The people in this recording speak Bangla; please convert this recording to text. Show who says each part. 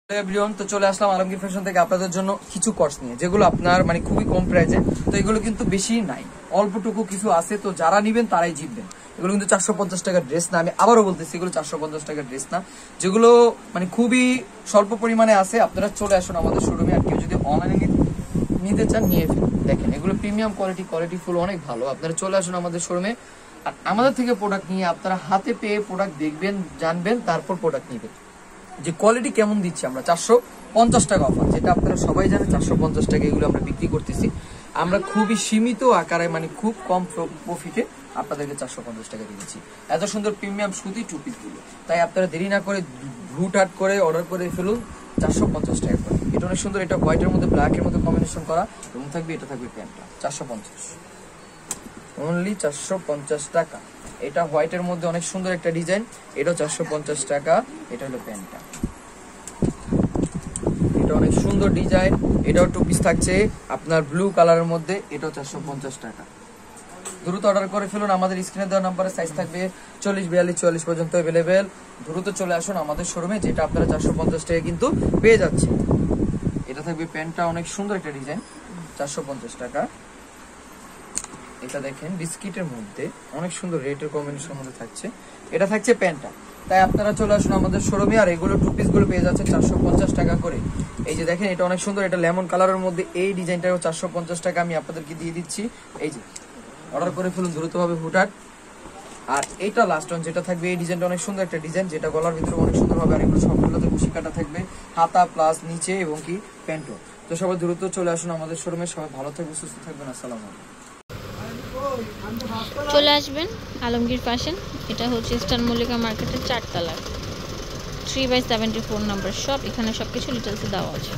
Speaker 1: এভরিওয়ান, তো চলে আসলাম আলমগীর ফ্যাশন থেকে আপনাদের জন্য কিছু কোর্স নিয়ে, যেগুলো আপনার মানে খুবই কম প্রাইসে। তো এগুলো কিন্তু বেশি নাই, অল্পটুকু কিছু আছে। তো যারা নিবেন তারাই জিতবেন। এগুলো কিন্তু 450 টাকার ড্রেস না, আমি আবারও বলতেছি এগুলো 450 টাকার ড্রেস না, যেগুলো মানে খুবই স্বল্প পরিমাণে আছে। আপনারা চলে আসুন আমাদের শোরুমে, আর কেউ যদি অনলাইনে নিতে চান নিয়ে ফেলুন। দেখেন এগুলো প্রিমিয়াম কোয়ালিটি ফুল অনেক ভালো। আপনারা চলে আসুন আমাদের শোরুমে, আর আমাদের থেকে প্রোডাক্ট নিয়ে আপনারা হাতে পেয়ে প্রোডাক্ট দেখবেন, জানবেন, তারপর প্রোডাক্ট নেবেন যে কোয়ালিটি কেমন দিচ্ছি। আমরা 450 টাকা অফার, যেটা আপনারা সবাই জানেন 450 টাকা এগুলো আমরা বিক্রি করতেছি। আমরা খুবই সীমিত আকারে মানে খুব কম প্রফিটে আপনাদেরকে 450 টাকা দিয়েছি। এত সুন্দর প্রিমিয়াম সুতি টু পিস গুলো, তাই আপনারা দেরি না করে হুটহাট করে অর্ডার করে ফেলুন 450 টাকা করে। এটা অনেক সুন্দর, এটা হোয়াইটের মধ্যে ব্ল্যাকের মধ্যে কম্বিনেশন করা এবং থাকবে, এটা থাকবে প্যান্টটা 450, অনলি 450 টাকা। এটা হোয়াইটের মধ্যে অনেক সুন্দর একটা ডিজাইন, এটাও 450 টাকা। এটা হলো প্যান্টটা, এটা অনেক সুন্দর ডিজাইন। এটাও টু পিস থাকছে আপনার ব্লু কালারের মধ্যে, এটাও 450 টাকা। দ্রুত অর্ডার করে ফেলুন, আমাদের স্ক্রিনে দেওয়া নাম্বারে সাইজ থাকবে 40, 42, 44 পর্যন্ত অ্যাভেলেবেল। দ্রুত চলে আসুন আমাদের শোরুমে, যেটা আপনারা 450 টাকা কিন্তু পেয়ে যাচ্ছে। এটা থাকবে প্যান্টটা, অনেক সুন্দর একটা ডিজাইন, 450 টাকা। এটা দেখেন বিস্কিটের মধ্যে অনেক সুন্দর রেটের কম্বিনেশন মধ্যে থাকছে, এটা থাকছে প্যান্টটা। তাই আপনারা চলে আসুন আমাদের শোরুমে, আর এগুলো টু পিস গুলো পেয়ে যাচ্ছে 450 টাকা করে। এই যে দেখেন এটা অনেক সুন্দর, এটা লেমন কালারের মধ্যে, এই ডিজাইনটাও 450 টাকা আমি আপনাদেরকে দিয়ে দিচ্ছি। এই যে অর্ডার করে ফেলুন দ্রুতভাবে হুটহাট। আর এইটা লাস্ট ওয়ান যেটা থাকবে, এই ডিজাইনটা অনেক সুন্দর একটা ডিজাইন, যেটা গলার ভিতরে অনেক সুন্দর হবে। আর এগুলো সবগুলোতে কুশি কাটা থাকবে, হাতা প্লাস নিচে এবং কি প্যান্টও। তো সবাই দ্রুত চলে আসুন আমাদের শোরুমে। সবাই ভালো থাকবে, সুস্থ থাকবেন। আসসালামু আলাইকুম।
Speaker 2: চলে আসবেন আলমগীর ফ্যাশন, এটা হচ্ছে ইস্টার্ন মল্লিকা মার্কেটের 4 তলা 3/74 নম্বর শপ। এখানে সবকিছু ডিটেলসে দেওয়া আছে।